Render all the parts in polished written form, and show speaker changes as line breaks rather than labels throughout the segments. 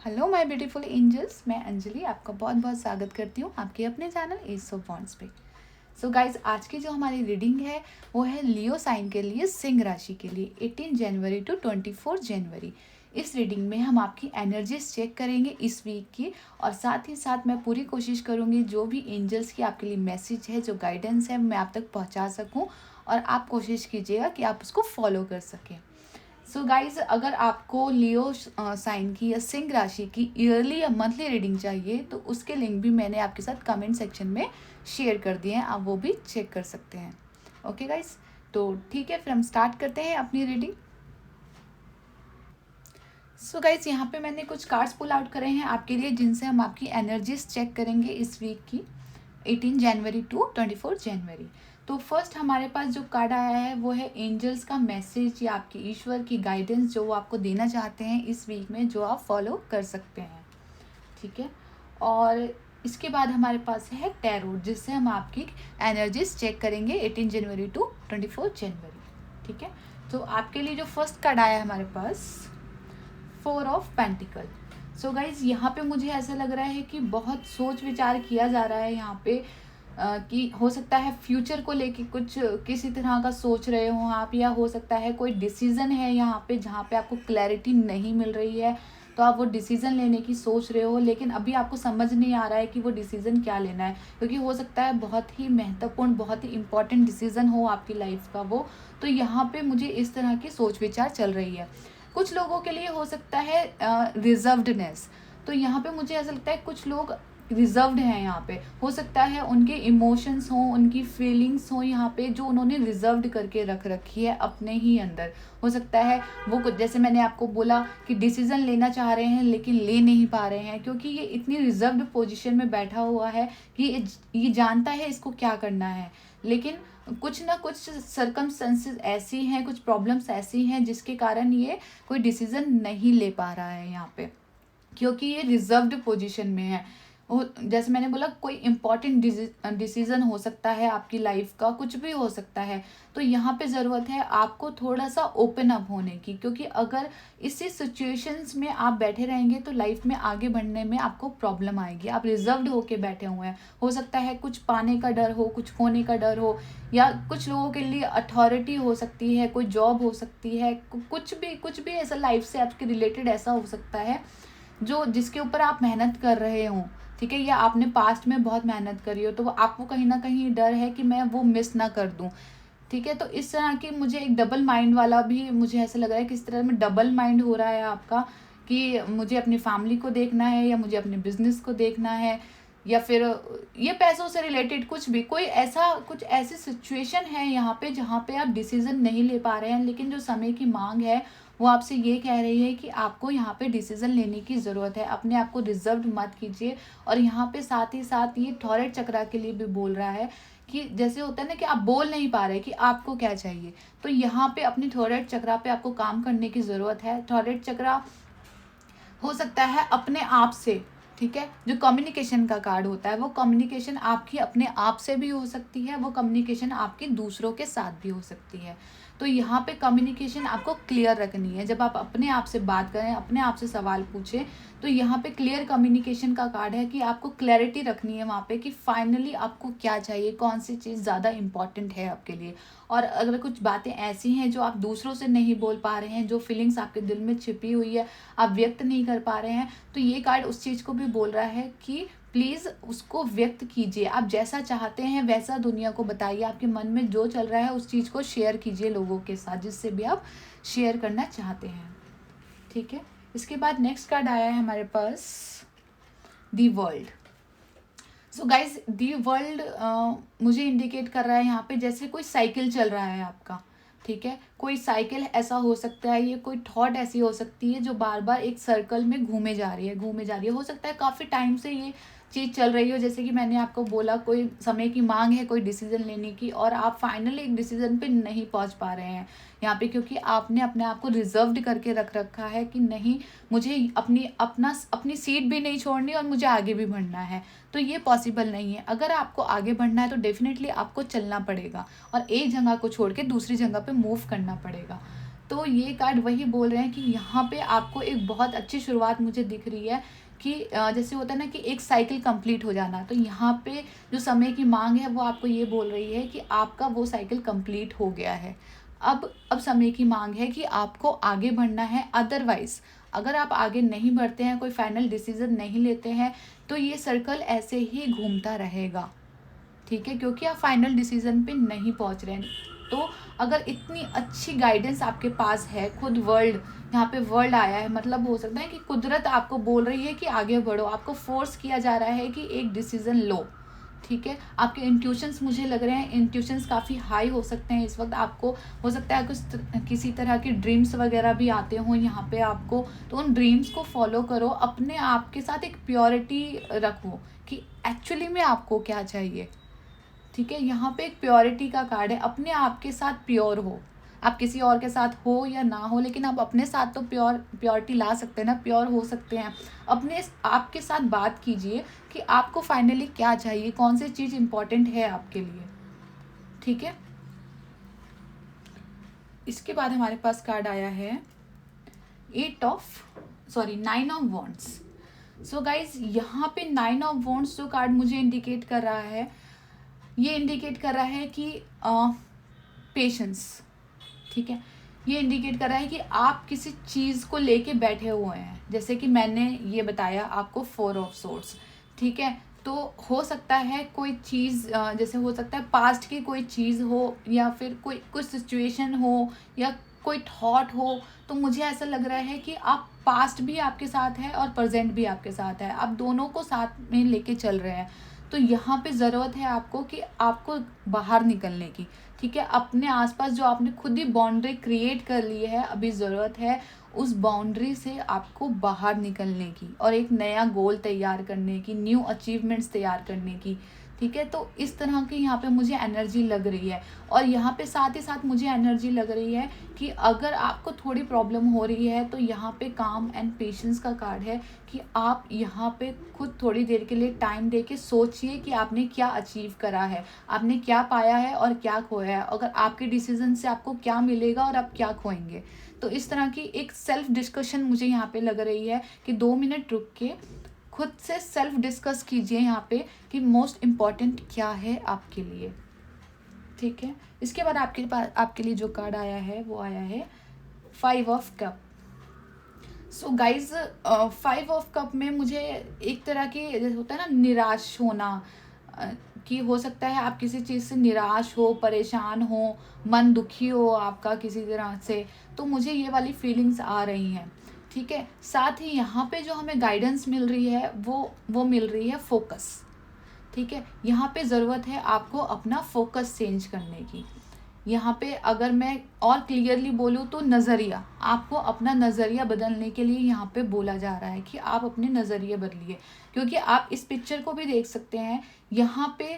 Hello my beautiful angels, मैं अंजलि आपका बहुत बहुत स्वागत करती हूँ आपके अपने चैनल एज ऑफ वॉन्ड्स पे। सो गाइज, आज की जो हमारी रीडिंग है वो है लियो साइन के लिए, सिंह राशि के लिए 18 जनवरी टू 24 जनवरी। इस रीडिंग में हम आपकी एनर्जीज चेक करेंगे इस वीक की, और साथ ही साथ मैं पूरी कोशिश करूँगी जो भी एंजल्स की आपके लिए मैसेज है, जो गाइडेंस है, मैं आप तक पहुँचा सकूँ, और आप कोशिश कीजिएगा कि आप उसको फॉलो कर सकें। सो गाइज, अगर आपको लियो साइन की या सिंह राशि की ईयरली या मंथली रीडिंग चाहिए तो उसके लिंक भी मैंने आपके साथ कमेंट सेक्शन में शेयर कर दिए हैं, आप वो भी चेक कर सकते हैं। ओके गाइज, तो ठीक है, फिर हम स्टार्ट करते हैं अपनी रीडिंग। सो गाइज, यहाँ पे मैंने कुछ कार्ड्स पुल आउट करे हैं आपके लिए, जिनसे हम आपकी एनर्जीज चेक करेंगे इस वीक की 18 जनवरी टू 24 जनवरी। तो फर्स्ट हमारे पास जो कार्ड आया है वो है एंजल्स का मैसेज, या आपकी ईश्वर की गाइडेंस जो वो आपको देना चाहते हैं इस वीक में, जो आप फॉलो कर सकते हैं। ठीक है, और इसके बाद हमारे पास है टैरो, जिससे हम आपकी एनर्जीज चेक करेंगे 18 जनवरी टू 24 जनवरी। ठीक है, तो आपके लिए जो फर्स्ट कार्ड आया है हमारे पास, 4 ऑफ पेंटिकल। सो गाइज, यहाँ पे मुझे ऐसा लग रहा है कि बहुत सोच विचार किया जा रहा है यहाँ पे, कि हो सकता है फ्यूचर को लेके कुछ किसी तरह का सोच रहे हो आप, या हो सकता है कोई डिसीज़न है यहाँ पे जहाँ पे आपको क्लैरिटी नहीं मिल रही है, तो आप वो डिसीज़न लेने की सोच रहे हो, लेकिन अभी आपको समझ नहीं आ रहा है कि वो डिसीज़न क्या लेना है, क्योंकि हो सकता है बहुत ही महत्वपूर्ण, बहुत ही इंपॉर्टेंट डिसीज़न हो आपकी लाइफ का वो। तो यहाँ पे मुझे इस तरह की सोच विचार चल रही है। कुछ लोगों के लिए हो सकता है रिजर्वडनेस, तो यहाँ पे मुझे ऐसा लगता है कुछ लोग रिजर्व्ड हैं यहाँ पे, हो सकता है उनके इमोशंस हों, उनकी फीलिंग्स हों यहाँ पे, जो उन्होंने रिजर्व्ड करके रख रखी है अपने ही अंदर। हो सकता है वो कुछ, जैसे मैंने आपको बोला कि डिसीजन लेना चाह रहे हैं लेकिन ले नहीं पा रहे हैं, क्योंकि ये इतनी रिजर्व्ड पोजीशन में बैठा हुआ है कि ये जानता है इसको क्या करना है, लेकिन कुछ ना कुछ सर्कमस्टेंसेस ऐसी हैं, कुछ प्रॉब्लम्स ऐसी हैं जिसके कारण ये कोई डिसीजन नहीं ले पा रहा है यहाँ पे, क्योंकि ये रिजर्व्ड पोजीशन में है। जैसे मैंने बोला, कोई इम्पॉर्टेंट डिसीजन हो सकता है आपकी लाइफ का, कुछ भी हो सकता है। तो यहाँ पे ज़रूरत है आपको थोड़ा सा ओपन अप होने की, क्योंकि अगर इसी सिचुएशंस में आप बैठे रहेंगे तो लाइफ में आगे बढ़ने में आपको प्रॉब्लम आएगी। आप रिजर्व्ड होके बैठे हुए हैं, हो सकता है कुछ पाने का डर हो, कुछ खोने का डर हो, या कुछ लोगों के लिए अथॉरिटी हो सकती है, कोई जॉब हो सकती है, कुछ भी ऐसा लाइफ से आपके रिलेटेड ऐसा हो सकता है जो जिसके ऊपर आप मेहनत कर रहे हो। ठीक है, या आपने पास्ट में बहुत मेहनत करी हो, तो वो आपको कहीं ना कहीं डर है कि मैं वो मिस ना कर दूं। ठीक है, तो इस तरह की मुझे एक डबल माइंड वाला भी मुझे ऐसा लग रहा है कि इस तरह में डबल माइंड हो रहा है आपका, कि मुझे अपनी फैमिली को देखना है, या मुझे अपने बिजनेस को देखना है, या फिर ये पैसों से रिलेटेड कुछ भी, कोई ऐसा कुछ ऐसी सिचुएशन है यहाँ पे जहाँ पे आप डिसीजन नहीं ले पा रहे हैं, लेकिन जो समय की मांग है वो आपसे ये कह रही है कि आपको यहाँ पे डिसीजन लेने की ज़रूरत है। अपने आप को रिजर्व मत कीजिए। और यहाँ पे साथ ही साथ ये थॉरेट चक्रा के लिए भी बोल रहा है कि जैसे होता है ना कि आप बोल नहीं पा रहे कि आपको क्या चाहिए, तो यहाँ पे अपनी थॉरेट चक्रा पे आपको काम करने की ज़रूरत है। थॉरेट चक्रा हो सकता है अपने आप से, ठीक है, जो कम्युनिकेशन का कार्ड होता है वो कम्युनिकेशन आपकी अपने आप से भी हो सकती है, वो कम्युनिकेशन आपकी दूसरों के साथ भी हो सकती है। तो यहाँ पे कम्युनिकेशन आपको क्लियर रखनी है। जब आप अपने आप से बात करें, अपने आप से सवाल पूछें, तो यहाँ पे क्लियर कम्युनिकेशन का कार्ड है कि आपको क्लैरिटी रखनी है वहाँ पे कि फाइनली आपको क्या चाहिए, कौन सी चीज़ ज़्यादा इंपॉर्टेंट है आपके लिए। और अगर कुछ बातें ऐसी हैं जो आप दूसरों से नहीं बोल पा रहे हैं, जो फीलिंग्स आपके दिल में छिपी हुई है, आप व्यक्त नहीं कर पा रहे हैं, तो ये कार्ड उस चीज़ को भी बोल रहा है कि प्लीज़ उसको व्यक्त कीजिए। आप जैसा चाहते हैं वैसा दुनिया को बताइए, आपके मन में जो चल रहा है उस चीज़ को शेयर कीजिए लोगों के साथ, जिससे भी आप शेयर करना चाहते हैं। ठीक है, इसके बाद नेक्स्ट कार्ड आया है हमारे पास, the world. So guys, the world मुझे इंडिकेट कर रहा है यहाँ पे जैसे कोई साइकिल चल रहा है आपका। ठीक है, कोई साइकिल ऐसा हो सकता है, ये कोई थॉट ऐसी हो सकती है जो बार बार एक सर्कल में घूमे जा रही है। हो सकता है काफ़ी टाइम से ये चीज़ चल रही हो, जैसे कि मैंने आपको बोला कोई समय की मांग है कोई डिसीजन लेने की, और आप फाइनली एक डिसीजन पे नहीं पहुंच पा रहे हैं यहाँ पे, क्योंकि आपने अपने आप को रिजर्व्ड करके रख रखा है कि नहीं, मुझे अपनी सीट भी नहीं छोड़नी और मुझे आगे भी बढ़ना है। तो ये पॉसिबल नहीं है। अगर आपको आगे बढ़ना है तो डेफिनेटली आपको चलना पड़ेगा और एक जगह को छोड़ के दूसरी जगह पे मूव करना पड़ेगा। तो ये कार्ड वही बोल रहे हैं कि यहाँ पे आपको एक बहुत अच्छी शुरुआत मुझे दिख रही है कि जैसे होता है ना कि एक साइकिल कंप्लीट हो जाना, तो यहाँ पे जो समय की मांग है वो आपको ये बोल रही है कि आपका वो साइकिल कंप्लीट हो गया है। अब समय की मांग है कि आपको आगे बढ़ना है। अदरवाइज़ अगर आप आगे नहीं बढ़ते हैं, कोई फाइनल डिसीजन नहीं लेते हैं, तो ये सर्कल ऐसे ही घूमता रहेगा, ठीक है, क्योंकि आप फाइनल डिसीजन पे नहीं पहुंच रहे हैं। तो अगर इतनी अच्छी गाइडेंस आपके पास है, खुद वर्ल्ड, यहाँ पे वर्ल्ड आया है, मतलब हो सकता है कि कुदरत आपको बोल रही है कि आगे बढ़ो, आपको फोर्स किया जा रहा है कि एक डिसीजन लो, ठीक है। आपके इंट्यूशंस मुझे लग रहे हैं, इंट्यूशंस काफ़ी हाई हो सकते हैं इस वक्त। आपको हो सकता है कुछ किसी तरह की ड्रीम्स वगैरह भी आते हों यहाँ पे आपको, तो उन ड्रीम्स को फॉलो करो। अपने आप के साथ एक प्योरिटी रखो कि एक्चुअली में आपको क्या चाहिए, ठीक है। यहाँ पे एक प्योरिटी का कार्ड है, अपने आप के साथ प्योर हो। आप किसी और के साथ हो या ना हो, लेकिन आप अपने साथ तो प्योरिटी ला सकते हैं ना, प्योर हो सकते हैं। अपने आपके साथ बात कीजिए कि आपको फाइनली क्या चाहिए, कौन सी चीज़ इम्पोर्टेंट है आपके लिए, ठीक है। इसके बाद हमारे पास कार्ड आया है 9 ऑफ वॉन्ड्स। सो गाइज यहाँ पे 9 ऑफ वॉन्ड्स जो कार्ड मुझे इंडिकेट कर रहा है, ये इंडिकेट कर रहा है कि पेशेंस, ठीक है। ये इंडिकेट कर रहा है कि आप किसी चीज़ को लेके बैठे हुए हैं, जैसे कि मैंने ये बताया आपको 4 ऑफ सोर्ड्स, ठीक है। तो हो सकता है कोई चीज़, जैसे हो सकता है पास्ट की कोई चीज़ हो, या फिर कोई कुछ सिचुएशन हो, या कोई थॉट हो। तो मुझे ऐसा लग रहा है कि आप पास्ट भी आपके साथ है और प्रेजेंट भी आपके साथ है, आप दोनों को साथ में लेके चल रहे हैं। तो यहाँ पे ज़रूरत है आपको कि आपको बाहर निकलने की, ठीक है। अपने आसपास जो आपने खुद ही बाउंड्री क्रिएट कर ली है, अभी ज़रूरत है उस बाउंड्री से आपको बाहर निकलने की और एक नया गोल तैयार करने की, न्यू अचीवमेंट्स तैयार करने की, ठीक है। तो इस तरह की यहाँ पे मुझे एनर्जी लग रही है। और यहाँ पे साथ ही साथ मुझे एनर्जी लग रही है कि अगर आपको थोड़ी प्रॉब्लम हो रही है, तो यहाँ पे काम एंड पेशेंस का कार्ड है कि आप यहाँ पे खुद थोड़ी देर के लिए टाइम दे के सोचिए कि आपने क्या अचीव करा है, आपने क्या पाया है और क्या खोया है, अगर आपके डिसीजन से आपको क्या मिलेगा और आप क्या खोएंगे। तो इस तरह की एक सेल्फ डिस्कशन मुझे यहाँ पे लग रही है कि 2 मिनट रुक के खुद से सेल्फ डिस्कस कीजिए यहाँ पे कि मोस्ट इम्पॉर्टेंट क्या है आपके लिए, ठीक है। इसके बाद आपके पास आपके लिए जो कार्ड आया है वो आया है 5 of cup. So guys 5 of cup में मुझे एक तरह की जैसे होता है ना निराश होना, कि हो सकता है आप किसी चीज़ से निराश हो, परेशान हो, मन दुखी हो आपका किसी तरह से। तो मुझे ये वाली फीलिंग्स आ रही हैं, ठीक है। साथ ही यहाँ पे जो हमें गाइडेंस मिल रही है वो मिल रही है फोकस, ठीक है। यहाँ पे ज़रूरत है आपको अपना फोकस चेंज करने की। यहाँ पे अगर मैं और क्लियरली बोलूँ तो नज़रिया, आपको अपना नज़रिया बदलने के लिए यहाँ पे बोला जा रहा है कि आप अपने नज़रिए बदलिए। क्योंकि आप इस पिक्चर को भी देख सकते हैं, यहाँ पे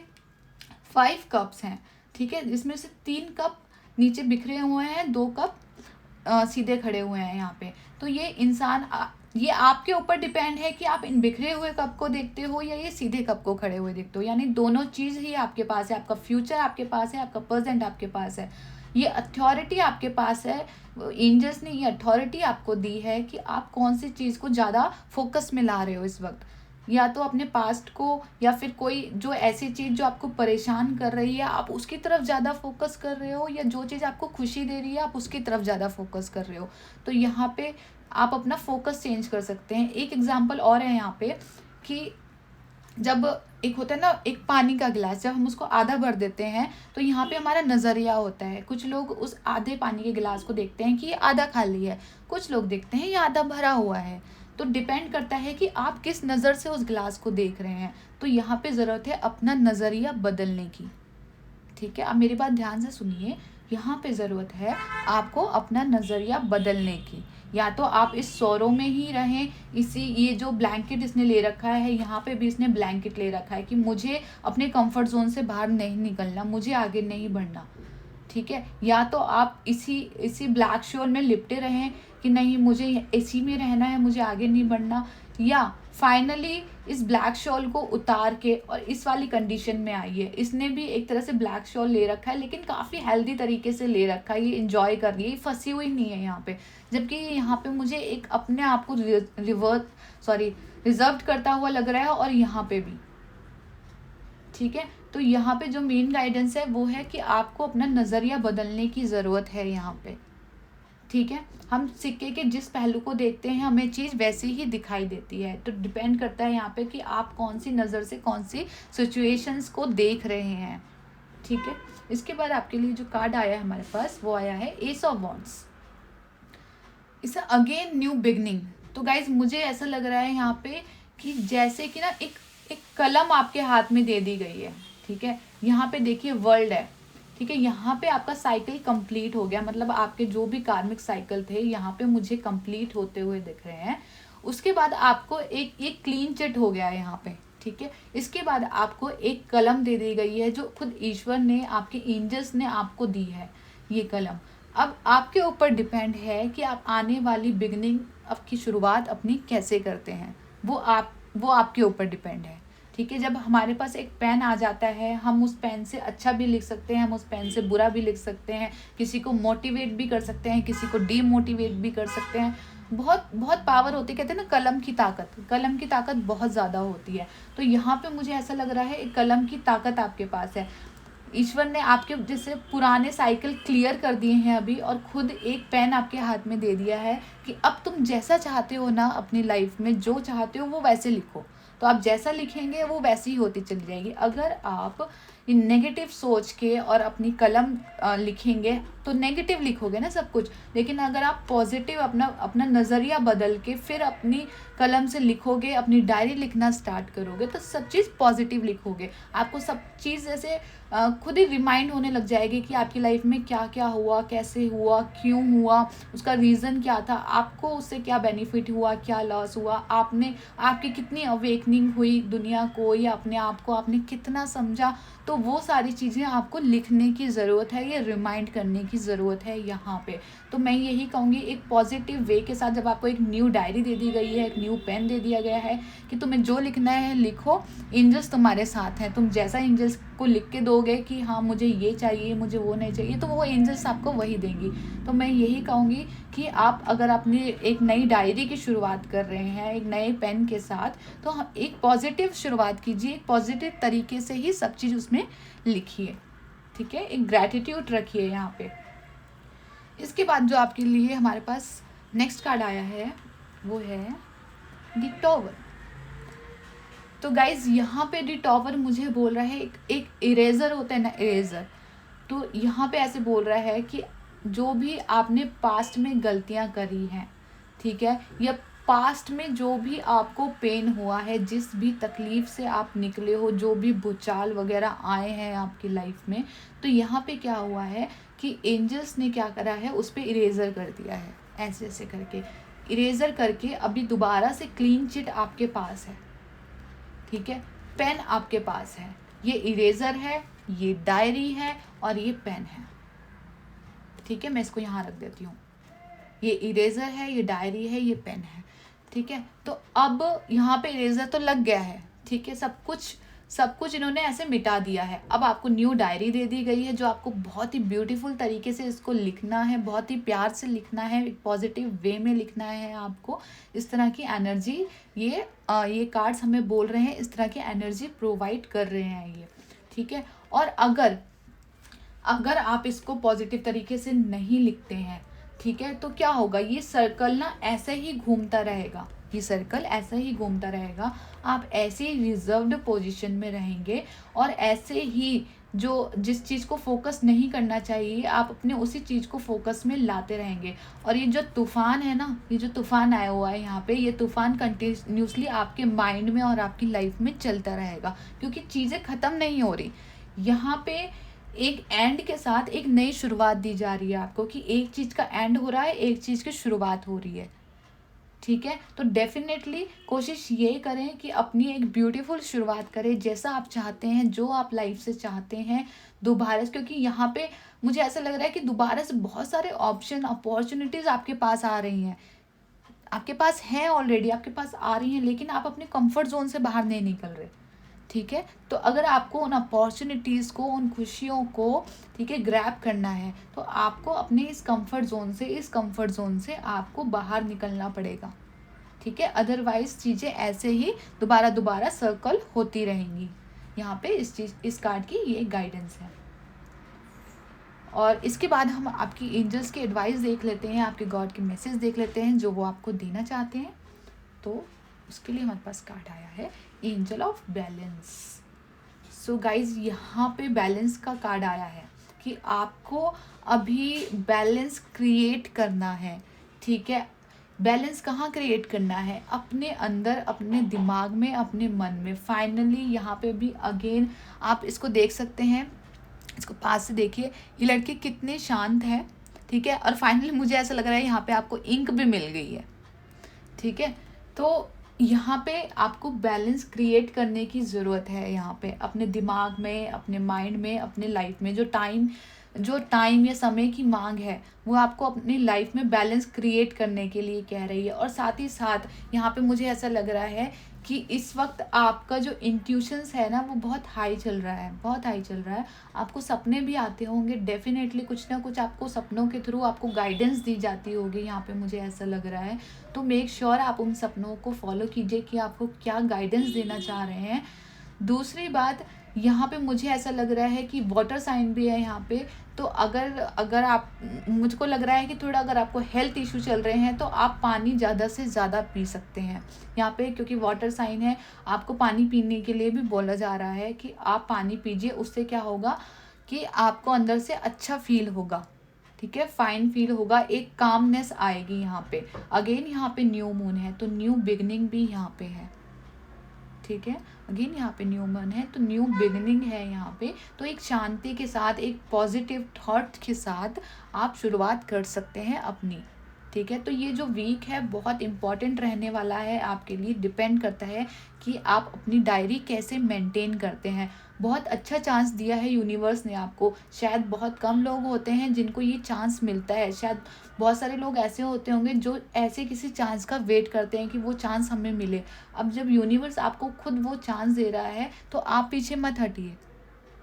5 कप्स हैं, ठीक है, जिसमें से 3 कप नीचे बिखरे हुए हैं, 2 कप सीधे खड़े हुए हैं यहाँ पे। तो ये इंसान ये आपके ऊपर डिपेंड है कि आप इन बिखरे हुए कप को देखते हो या ये सीधे कप को खड़े हुए देखते हो, यानी दोनों चीज़ ही आपके पास है। आपका फ्यूचर आपके पास है, आपका प्रेजेंट आपके पास है, ये अथॉरिटी आपके पास है। एंजल्स ने ये अथॉरिटी आपको दी है कि आप कौन सी चीज़ को ज़्यादा फोकस में ला रहे हो इस वक्त, या तो अपने पास्ट को, या फिर कोई जो ऐसी चीज़ जो आपको परेशान कर रही है आप उसकी तरफ ज़्यादा फोकस कर रहे हो, या जो चीज़ आपको खुशी दे रही है आप उसकी तरफ ज़्यादा फोकस कर रहे हो। तो यहाँ पे आप अपना फोकस चेंज कर सकते हैं। एक एग्जांपल और है यहाँ पे कि जब एक होता है ना एक पानी का गिलास, जब हम उसको आधा भर देते हैं तो यहाँ पे हमारा नज़रिया होता है। कुछ लोग उस आधे पानी के गिलास को देखते हैं कि ये आधा खाली है, कुछ लोग देखते हैं ये आधा भरा हुआ है। तो डिपेंड करता है कि आप किस नज़र से उस गिलास को देख रहे हैं। तो यहाँ पे ज़रूरत है अपना नज़रिया बदलने की, ठीक है। आप मेरी बात ध्यान से सुनिए, यहाँ पे ज़रूरत है आपको अपना नज़रिया बदलने की। या तो आप इस सौरों में ही रहें, ये जो ब्लैंकेट इसने ले रखा है, यहाँ पे भी इसने ब्लैंकेट ले रखा है कि मुझे अपने कंफर्ट जोन से बाहर नहीं निकलना, मुझे आगे नहीं बढ़ना, ठीक है। या तो आप इसी ब्लैक शॉल में लिपटे रहें कि नहीं मुझे इसी में रहना है, मुझे आगे नहीं बढ़ना, या फाइनली इस ब्लैक शॉल को उतार के और इस वाली कंडीशन में आई है। इसने भी एक तरह से ब्लैक शॉल ले रखा है, लेकिन काफ़ी हेल्दी तरीके से ले रखा है, ये इंजॉय कर रही है, ये फंसी हुई नहीं है यहाँ पे। जबकि यहाँ पे मुझे एक अपने आप को रिजर्व करता हुआ लग रहा है, और यहाँ पे भी, ठीक है। तो यहाँ पे जो मेन गाइडेंस है वो है कि आपको अपना नज़रिया बदलने की ज़रूरत है यहाँ पे, ठीक है। हम सिक्के के जिस पहलू को देखते हैं हमें चीज़ वैसी ही दिखाई देती है। तो डिपेंड करता है यहाँ पे कि आप कौन सी नज़र से कौन सी सिचुएशंस को देख रहे हैं, ठीक है। इसके बाद आपके लिए जो कार्ड आया है हमारे पास वो आया है एस ऑफ वॉन्ड्स। इसे अगेन न्यू बिगनिंग। तो गाइज मुझे ऐसा लग रहा है यहाँ पे कि जैसे कि ना एक कलम आपके हाथ में दे दी गई है, ठीक है। यहाँ पे देखिए वर्ल्ड है, ठीक है। यहाँ पे आपका साइकिल कंप्लीट हो गया, मतलब आपके जो भी कार्मिक साइकिल थे यहाँ पे मुझे कंप्लीट होते हुए दिख रहे हैं। उसके बाद आपको एक क्लीन चिट हो गया है यहाँ पे, ठीक है। इसके बाद आपको एक कलम दे दी गई है जो खुद ईश्वर ने, आपके एंजल्स ने आपको दी है ये कलम। अब आपके ऊपर डिपेंड है कि आप आने वाली बिगनिंग, आपकी शुरुआत अपनी कैसे करते हैं, वो आपके ऊपर डिपेंड है, ठीक है। जब हमारे पास एक पेन आ जाता है, हम उस पेन से अच्छा भी लिख सकते हैं, हम उस पेन से बुरा भी लिख सकते हैं, किसी को मोटिवेट भी कर सकते हैं, किसी को डीमोटिवेट भी कर सकते हैं। बहुत बहुत पावर होती है, कहते हैं ना कलम की ताकत बहुत ज़्यादा होती है। तो यहाँ पे मुझे ऐसा लग रहा है एक कलम की ताकत आपके पास है। ईश्वर ने आपके जैसे पुराने साइकिल क्लियर कर दिए हैं अभी, और खुद एक पेन आपके हाथ में दे दिया है कि अब तुम जैसा चाहते हो ना अपनी लाइफ में, जो चाहते हो वो वैसे लिखो। तो आप जैसा लिखेंगे वो वैसी ही होती चली जाएगी। अगर आप नेगेटिव सोच के और अपनी कलम लिखेंगे तो नेगेटिव लिखोगे ना सब कुछ, लेकिन अगर आप पॉजिटिव अपना नज़रिया बदल के फिर अपनी कलम से लिखोगे, अपनी डायरी लिखना स्टार्ट करोगे, तो सब चीज़ पॉजिटिव लिखोगे। आपको सब चीज़ जैसे खुद ही रिमाइंड होने लग जाएगी कि आपकी लाइफ में क्या क्या हुआ, कैसे हुआ, क्यों हुआ, उसका रीज़न क्या था, आपको उससे क्या बेनिफिट हुआ, क्या लॉस हुआ, आपकी कितनी अवेकनिंग हुई दुनिया को या अपने आप को आपने कितना समझा। तो वो सारी चीज़ें आपको लिखने की ज़रूरत है, ये रिमाइंड करने की ज़रूरत है यहाँ पे। तो मैं यही कहूँगी एक पॉजिटिव वे के साथ, जब आपको एक न्यू डायरी दे दी गई है, एक न्यू पेन दे दिया गया है कि तुम्हें जो लिखना है लिखो, एंजल्स तुम्हारे साथ हैं। तुम जैसा एंजल्स को लिख के दोगे कि हाँ मुझे ये चाहिए, मुझे वो नहीं चाहिए, तो वो एंजल्स आपको वही देंगी। तो मैं यही कहूँगी कि आप अगर अपनी एक नई डायरी की शुरुआत कर रहे हैं एक नए पेन के साथ, तो एक पॉजिटिव शुरुआत कीजिए, एक पॉजिटिव तरीके से ही सब चीज़ उसमें लिखिए, ठीक है। एक ग्रैटिट्यूड रखिए यहाँ पे। इसके बाद जो आपके लिए हमारे पास नेक्स्ट कार्ड आया है वो है द टॉवर। तो गाइज यहाँ पे द टॉवर मुझे बोल रहा है एक इरेजर होता है ना, इरेजर। तो यहाँ पे ऐसे बोल रहा है कि जो भी आपने पास्ट में गलतियाँ करी हैं, ठीक है, या पास्ट में जो भी आपको पेन हुआ है, जिस भी तकलीफ़ से आप निकले हो, जो भी भूचाल वगैरह आए हैं आपकी लाइफ में, तो यहाँ पे क्या हुआ है कि एंजल्स ने क्या करा है, उस पर इरेज़र कर दिया है, ऐसे ऐसे करके इरेज़र करके अभी दोबारा से क्लीन चिट आपके पास है, ठीक है। पेन आपके पास है, ये इरेज़र है, ये डायरी है और ये पेन है, ठीक है। मैं इसको यहाँ रख देती हूँ, ये इरेज़र है, ये डायरी है, ये पेन है, ठीक है। तो अब यहाँ पे इरेज़र तो लग गया है, ठीक है, सब कुछ इन्होंने ऐसे मिटा दिया है। अब आपको न्यू डायरी दे दी गई है जो आपको बहुत ही ब्यूटीफुल तरीके से इसको लिखना है, बहुत ही प्यार से लिखना है, एक पॉजिटिव वे में लिखना है आपको। इस तरह की एनर्जी ये कार्ड्स हमें बोल रहे हैं, इस तरह की एनर्जी प्रोवाइड कर रहे हैं ये, ठीक है। और अगर आप इसको पॉजिटिव तरीके से नहीं लिखते हैं, ठीक है, तो क्या होगा, ये सर्कल ना ऐसे ही घूमता रहेगा, ये सर्कल ऐसा ही घूमता रहेगा। आप ऐसे ही रिजर्व्ड पोजीशन में रहेंगे और ऐसे ही जिस चीज़ को फोकस नहीं करना चाहिए आप अपने उसी चीज़ को फोकस में लाते रहेंगे। और ये जो तूफ़ान है ना, ये जो तूफ़ान आया हुआ है यहाँ पे, ये तूफ़ान कंटिन्यूसली आपके माइंड में और आपकी लाइफ में चलता रहेगा, क्योंकि चीज़ें ख़त्म नहीं हो रही। यहाँ पे एक एंड के साथ एक नई शुरुआत दी जा रही है आपको, कि एक चीज़ का एंड हो रहा है, एक चीज़ की शुरुआत हो रही है, ठीक है। तो डेफिनेटली कोशिश ये करें कि अपनी एक ब्यूटीफुल शुरुआत करें, जैसा आप चाहते हैं, जो आप लाइफ से चाहते हैं दोबारा से, क्योंकि यहाँ पे मुझे ऐसा लग रहा है कि दोबारा से बहुत सारे ऑप्शन अपॉर्चुनिटीज़ आपके पास आ रही हैं, आपके पास हैं ऑलरेडी, आपके पास आ रही हैं, लेकिन आप अपने कंफर्ट जोन से बाहर नहीं निकल रहे। ठीक है। तो अगर आपको उन अपॉर्चुनिटीज़ को, उन खुशियों को, ठीक है, ग्रैब करना है, तो आपको अपने इस कंफर्ट जोन से आपको बाहर निकलना पड़ेगा। ठीक है। अदरवाइज चीज़ें ऐसे ही दोबारा सर्कल होती रहेंगी। यहाँ पे इस कार्ड की ये गाइडेंस है। और इसके बाद हम आपकी एंजल्स की एडवाइस देख लेते हैं, आपके गॉड के मैसेज देख लेते हैं जो वो आपको देना चाहते हैं। तो उसके लिए हमारे पास कार्ड आया है angel of balance. So guys, यहाँ पे बैलेंस का कार्ड आया है कि आपको अभी बैलेंस क्रिएट करना है। ठीक है। बैलेंस कहाँ क्रिएट करना है? अपने अंदर, अपने दिमाग में, अपने मन में। फाइनली यहाँ पे भी अगेन आप इसको देख सकते हैं, इसको पास से देखिए, ये लड़की कितने शांत है। ठीक है। और फाइनली मुझे ऐसा लग रहा है यहाँ पे आपको इंक भी मिल गई है। ठीक है। तो यहाँ पे आपको बैलेंस क्रिएट करने की ज़रूरत है। यहाँ पे अपने दिमाग में, अपने माइंड में, अपने लाइफ में जो टाइम या समय की मांग है, वो आपको अपनी लाइफ में बैलेंस क्रिएट करने के लिए कह रही है। और साथ ही साथ यहाँ पे मुझे ऐसा लग रहा है कि इस वक्त आपका जो इंट्यूशंस है ना, वो बहुत हाई चल रहा है। आपको सपने भी आते होंगे, डेफिनेटली कुछ ना कुछ आपको सपनों के थ्रू आपको गाइडेंस दी जाती होगी। यहाँ पे मुझे ऐसा लग रहा है। तो मेक श्योर आप उन सपनों को फॉलो कीजिए कि आपको क्या गाइडेंस देना चाह रहे हैं। दूसरी बात, यहाँ पे मुझे ऐसा लग रहा है कि वाटर साइन भी है यहाँ पे। तो अगर आप, मुझको लग रहा है कि थोड़ा अगर आपको हेल्थ इशू चल रहे हैं तो आप पानी ज़्यादा से ज़्यादा पी सकते हैं यहाँ पे, क्योंकि वाटर साइन है। आपको पानी पीने के लिए भी बोला जा रहा है कि आप पानी पीजिए। उससे क्या होगा कि आपको अंदर से अच्छा फील होगा। ठीक है। फाइन फील होगा, एक कामनेस आएगी यहाँ पे। अगेन यहाँ पे न्यू मून है, तो न्यू बिगनिंग भी यहाँ पे है। ठीक है। अगेन यहाँ पे न्यू मून है, तो न्यू बिगनिंग है यहाँ पे। तो एक शांति के साथ, एक पॉजिटिव थॉट के साथ आप शुरुआत कर सकते हैं अपनी। ठीक है। तो ये जो वीक है बहुत इम्पॉर्टेंट रहने वाला है आपके लिए। डिपेंड करता है कि आप अपनी डायरी कैसे मेंटेन करते हैं। बहुत अच्छा चांस दिया है यूनिवर्स ने आपको। शायद बहुत कम लोग होते हैं जिनको ये चांस मिलता है। शायद बहुत सारे लोग ऐसे होते होंगे जो ऐसे किसी चांस का वेट करते हैं कि वो चांस हमें मिले। अब जब यूनिवर्स आपको खुद वो चांस दे रहा है तो आप पीछे मत हटिए।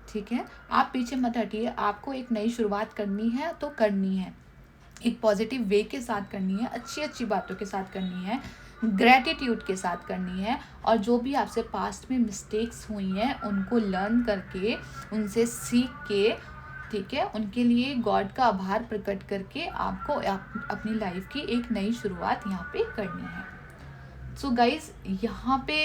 ठीक है। आप पीछे मत हटिए। आपको एक नई शुरुआत करनी है तो करनी है, एक पॉजिटिव वे के साथ करनी है, अच्छी बातों के साथ करनी है, ग्रैटिट्यूड के साथ करनी है। और जो भी आपसे पास्ट में मिस्टेक्स हुई हैं उनको लर्न करके, उनसे सीख के, ठीक है, उनके लिए गॉड का आभार प्रकट करके आपको अपनी लाइफ की एक नई शुरुआत यहाँ पे करनी है। सो गाइज, यहाँ पे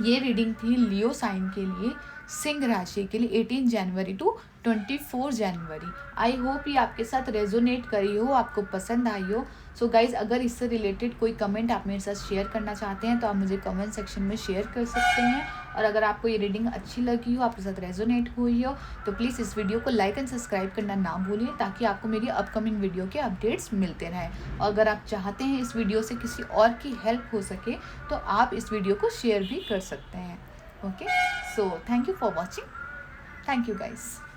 ये रीडिंग थी लियो साइन के लिए, सिंह राशि के लिए 18 जनवरी टू 24 जनवरी। आई होप ये आपके साथ रेजोनेट करी हो, आपको पसंद आई हो। सो गाइज, अगर इससे रिलेटेड कोई कमेंट आप मेरे साथ शेयर करना चाहते हैं तो आप मुझे कमेंट सेक्शन में शेयर कर सकते हैं। और अगर आपको ये रीडिंग अच्छी लगी हो, आपके साथ रेजोनेट हुई हो, तो प्लीज़ इस वीडियो को लाइक एंड सब्सक्राइब करना ना भूलिए, ताकि आपको मेरी अपकमिंग वीडियो के अपडेट्स मिलते रहें। और अगर आप चाहते हैं इस वीडियो से किसी और की हेल्प हो सके तो आप इस वीडियो को शेयर भी कर सकते हैं। Okay, so thank you for watching. Thank you guys.